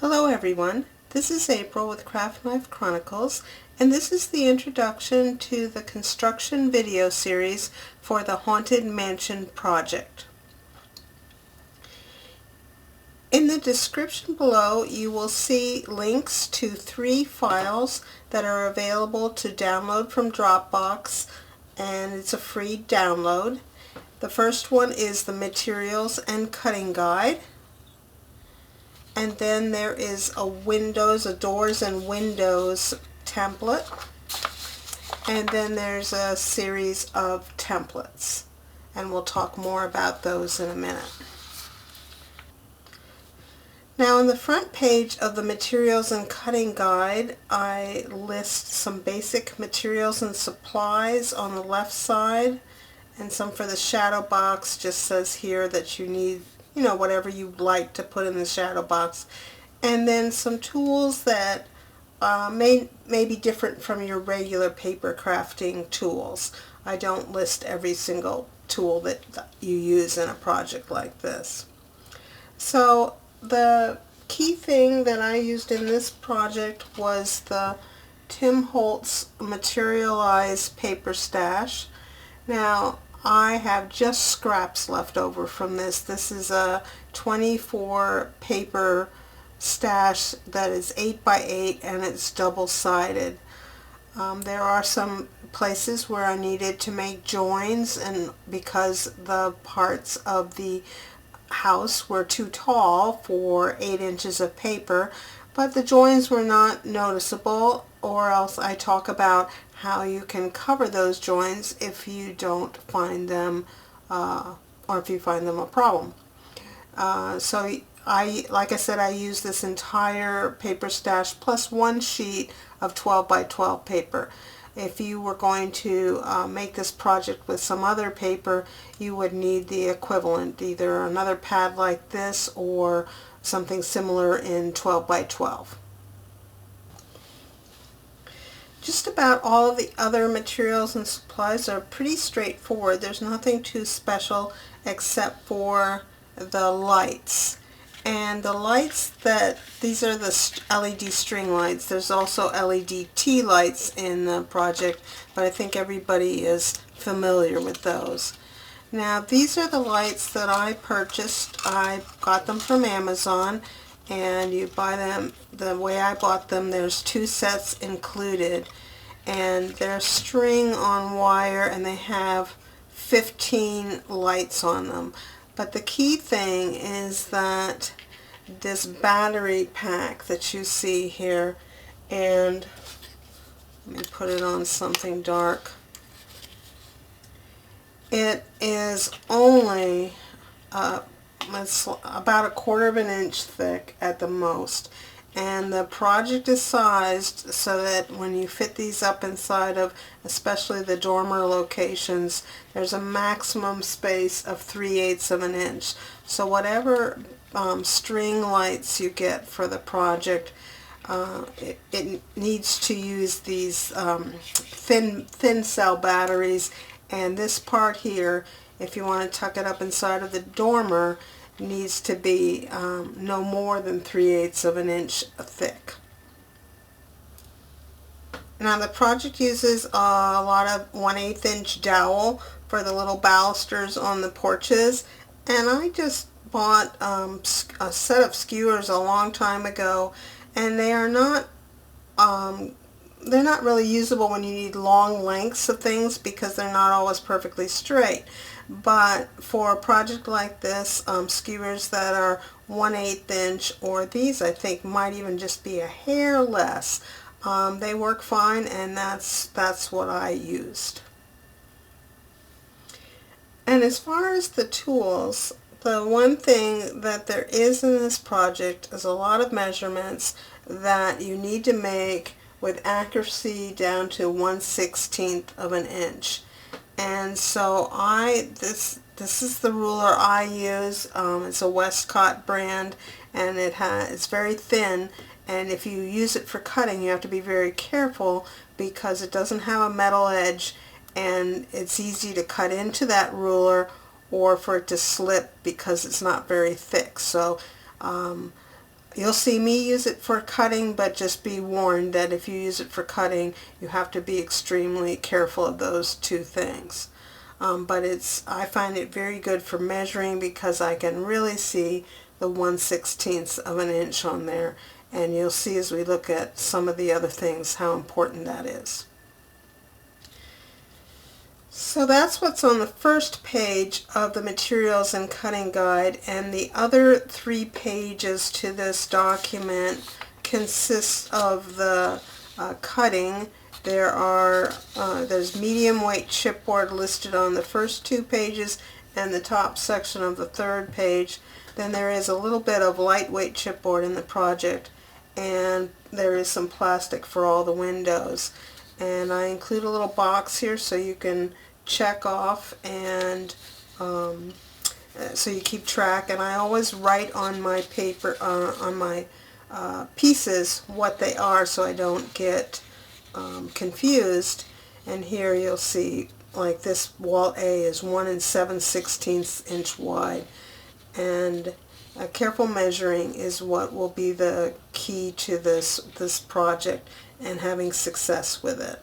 Hello everyone, this is April with CraftKnifeChronicles, and this is the introduction to the construction video series for the Haunted Mansion project. In the description below you will see links to 3 files that are available to download from Dropbox, and it's a free download. The first one is the materials and cutting guide. And then there is a doors and windows template. And then there's a series of templates. And we'll talk more about those in a minute. Now on the front page of the materials and cutting guide, I list some basic materials and supplies on the left side. And some for the shadow box. Just says here that you need whatever you'd like to put in the shadow box, and then some tools that may be different from your regular paper crafting tools. I don't list every single tool that you use in a project like this. So the key thing that I used in this project was the Tim Holtz Materialize paper stash. Now I have just scraps left over from this. This is a 24 paper stash that is 8 by 8 and it's double-sided. There are some places where I needed to make joins, and because the parts of the house were too tall for 8 inches of paper, but the joins were not noticeable, or else I talk about how you can cover those joins if you don't find them, or if you find them a problem. So like I said, I use this entire paper stash plus one sheet of 12 by 12 paper. If you were going to make this project with some other paper, you would need the equivalent, either another pad like this or something similar in 12 by 12. Just about all of the other materials and supplies are pretty straightforward. There's nothing too special except for the lights. And the lights, these are the LED string lights. There's also LED tea lights in the project, but I think everybody is familiar with those. Now these are the lights that I purchased. I got them from Amazon, and you buy them the way I bought them. There's 2 sets included, and they're string on wire, and they have 15 lights on them. But the key thing is that this battery pack that you see here, and let me put it on something dark, it is only it's about 1/4 of an inch thick at the most, and the project is sized so that when you fit these up inside of especially the dormer locations, there's a maximum space of 3/8 of an inch. So whatever string lights you get for the project, it needs to use these thin cell batteries, and this part here, if you want to tuck it up inside of the dormer, needs to be no more than 3/8 of an inch thick. Now the project uses a lot of 1/8 inch dowel for the little balusters on the porches, and I just bought a set of skewers a long time ago, and they are not they're not really usable when you need long lengths of things because they're not always perfectly straight. But for a project like this, skewers that are 1/8 inch, or these I think might even just be a hair less, they work fine, and that's what I used. And as far as the tools, the one thing that there is in this project is a lot of measurements that you need to make with accuracy down to 1/16 of an inch. And so this is the ruler I use. It's a Westcott brand, and it's very thin, and if you use it for cutting you have to be very careful because it doesn't have a metal edge, and it's easy to cut into that ruler or for it to slip because it's not very thick. So You'll see me use it for cutting, but just be warned that if you use it for cutting, you have to be extremely careful of those two things. But I find it very good for measuring because I can really see the 1/16 of an inch on there, and you'll see as we look at some of the other things how important that is. So that's what's on the first page of the materials and cutting guide, and the other 3 pages to this document consists of the cutting. There's medium weight chipboard listed on the first 2 pages and the top section of the 3rd page. Then there is a little bit of lightweight chipboard in the project, and there is some plastic for all the windows. And I include a little box here so you can check off, and so you keep track. And I always write on my paper, on my pieces, what they are so I don't get confused. And here you'll see, like, this wall A is 1 7/16 inch wide, and careful measuring is what will be the key to this project and having success with it.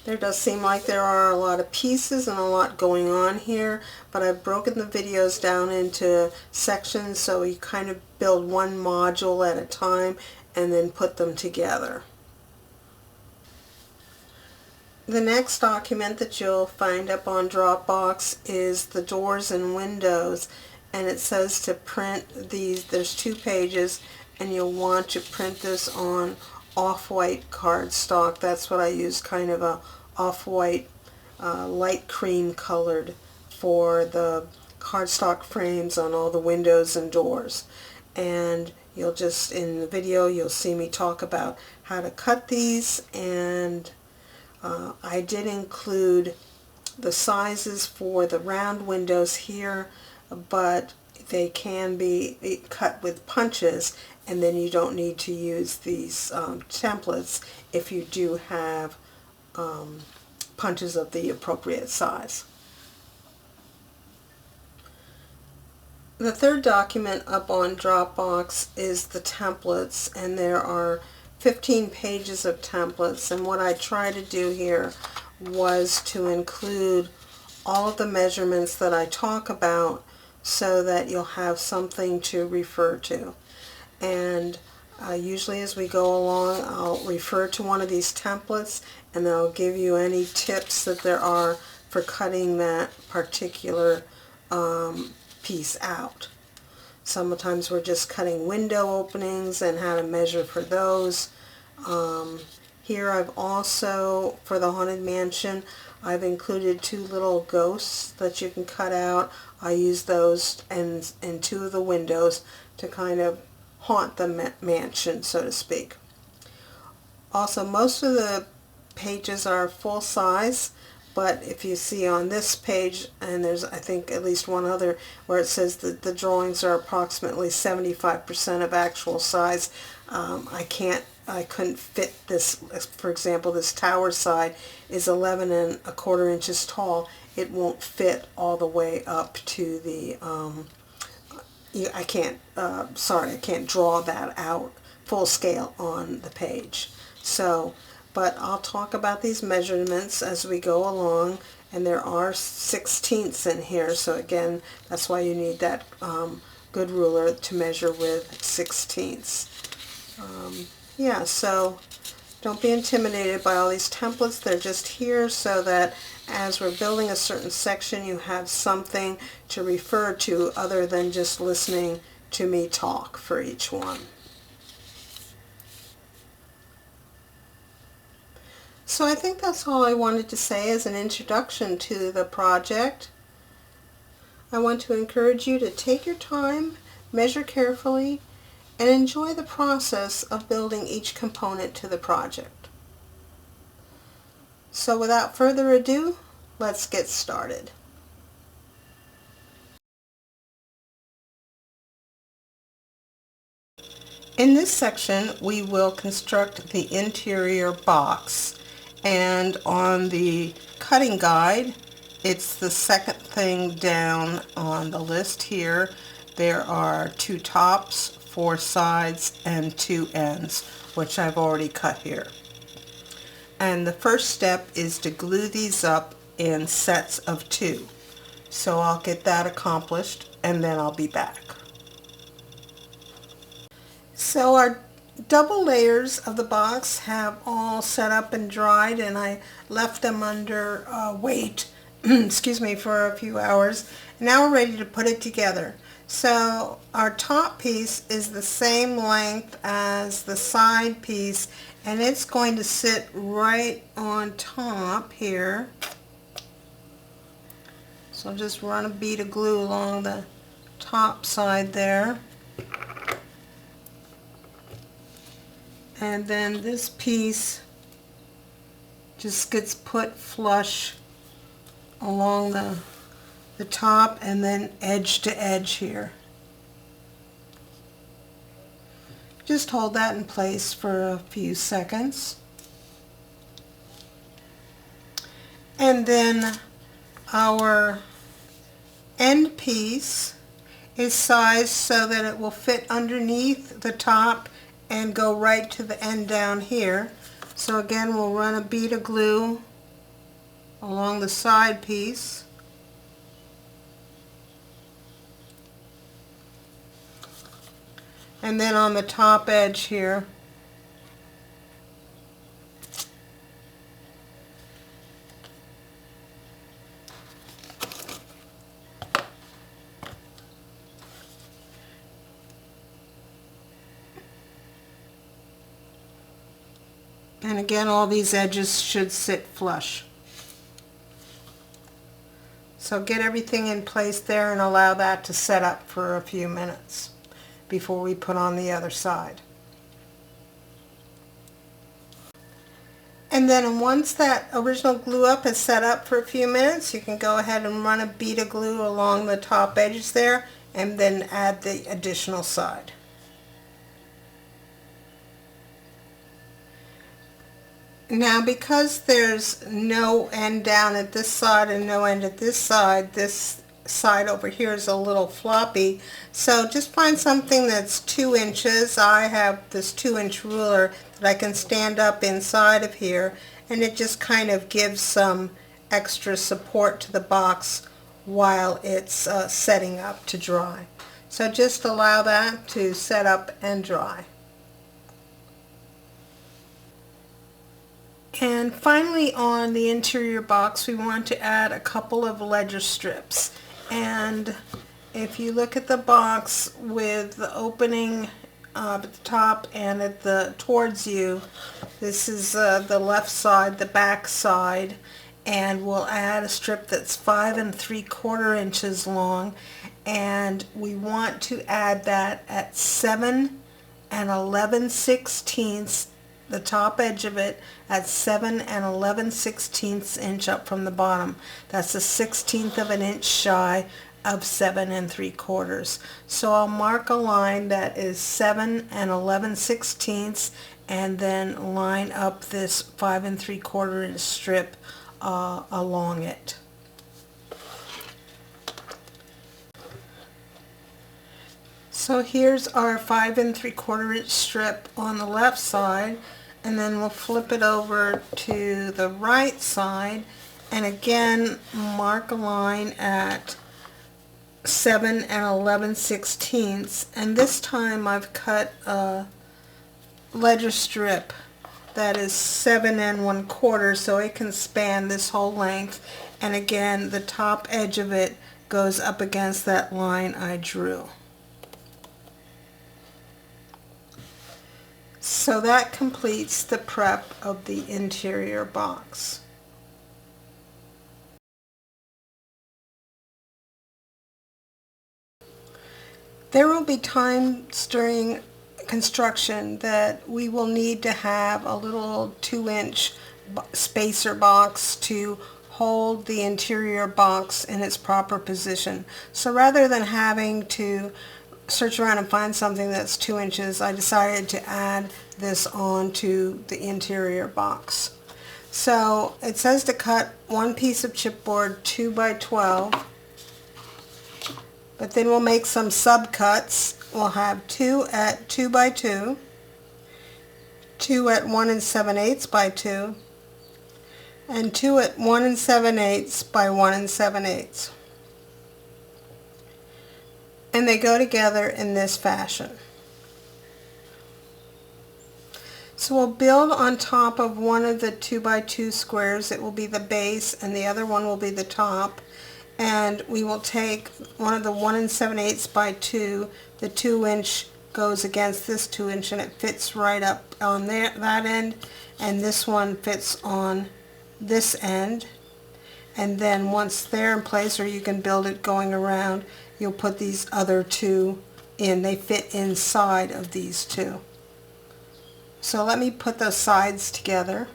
There does seem like there are a lot of pieces and a lot going on here, but I've broken the videos down into sections so you kind of build one module at a time and then put them together. The next document that you'll find up on Dropbox is the doors and windows, and it says to print these. There's 2 pages, and you'll want to print this on off-white cardstock. That's what I use, kind of a off-white, light cream colored for the cardstock frames on all the windows and doors. And you'll just, in the video, you'll see me talk about how to cut these, and I did include the sizes for the round windows here, but they can be cut with punches, and then you don't need to use these templates if you do have punches of the appropriate size. The 3rd document up on Dropbox is the templates, and there are 15 pages of templates, and what I tried to do here was to include all of the measurements that I talk about so that you'll have something to refer to. And usually as we go along, I'll refer to one of these templates, and I'll give you any tips that there are for cutting that particular piece out. Sometimes we're just cutting window openings and how to measure for those. Here I've also, for the Haunted Mansion, I've included 2 little ghosts that you can cut out. I use those in 2 of the windows to kind of haunt the mansion, so to speak. Also, most of the pages are full size, but if you see on this page, and there's I think at least one other where it says that the drawings are approximately 75% of actual size, I couldn't fit this. For example, this tower side is 11 1/4 inches tall. It won't fit all the way up to the I can't draw that out full scale on the page. So, but I'll talk about these measurements as we go along, and there are 16ths in here, so again, that's why you need that good ruler to measure with 16ths. Yeah, so don't be intimidated by all these templates. They're just here so that as we're building a certain section, you have something to refer to other than just listening to me talk for each one. So I think that's all I wanted to say as an introduction to the project. I want to encourage you to take your time, measure carefully, and enjoy the process of building each component to the project. So without further ado, let's get started. In this section, we will construct the interior box, and on the cutting guide, it's the second thing down on the list here. There are 2 tops 4 sides and 2 ends, which I've already cut here. And the first step is to glue these up in sets of 2. So I'll get that accomplished and then I'll be back. So our double layers of the box have all set up and dried, and I left them under weight excuse me, for a few hours. Now we're ready to put it together. So our top piece is the same length as the side piece, and it's going to sit right on top here. So I'll just run a bead of glue along the top side there. And then this piece just gets put flush along the top and then edge to edge here. Just hold that in place for a few seconds. And then our end piece is sized so that it will fit underneath the top and go right to the end down here. So again, we'll run a bead of glue along the side piece. And then on the top edge here. And again, all these edges should sit flush. So get everything in place there and allow that to set up for a few minutes before we put on the other side. And then once that original glue up is set up for a few minutes, you can go ahead and run a bead of glue along the top edges there and then add the additional side. Now, because there's no end down at this side and no end at this side over here is a little floppy, so just find something that's 2 inches. I have this 2-inch ruler that I can stand up inside of here, and it just kind of gives some extra support to the box while it's setting up to dry. So just allow that to set up and dry. And finally, on the interior box, we want to add a couple of ledger strips. And if you look at the box with the opening at the top and towards you, this is the left side, the back side, and we'll add a strip that's 5 3/4 inches long, and we want to add that at 7 11/16, the top edge of it at 7 11/16 inch up from the bottom. That's a 1/16 of an inch shy of 7 3/4. So I'll mark a line that is 7 11/16 and then line up this 5 3/4 inch strip along it. So here's our 5 3/4 inch strip on the left side, and then we'll flip it over to the right side and again mark a line at 7 11/16, and this time I've cut a ledger strip that is 7 1/4, so it can span this whole length, and again the top edge of it goes up against that line I drew. So that completes the prep of the interior box. There will be times during construction that we will need to have a little 2-inch spacer box to hold the interior box in its proper position. So rather than having to search around and find something that's 2 inches, I decided to add this onto the interior box. So it says to cut 1 piece of chipboard 2 by 12, but then we'll make some sub cuts we'll have 2 at 2 by 2, 2 at 1 7/8 by 2, and 2 at 1 7/8 by 1 7/8. And they go together in this fashion. So we'll build on top of one of the 2 by 2 squares. It will be the base and the other one will be the top. And we will take one of the 1 7/8 by 2, the 2-inch goes against this 2-inch and it fits right up on that end, and this one fits on this end. And then once they're in place, or you can build it going around, you'll put these other two in. They fit inside of these two. So let me put those sides together.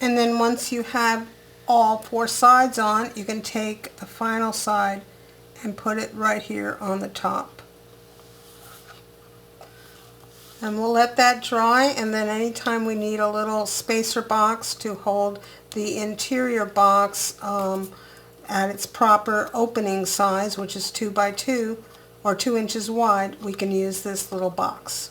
And then once you have all 4 sides on, you can take the final side and put it right here on the top. And we'll let that dry, and then anytime we need a little spacer box to hold the interior box at its proper opening size, which is 2 by 2 or 2 inches wide, we can use this little box.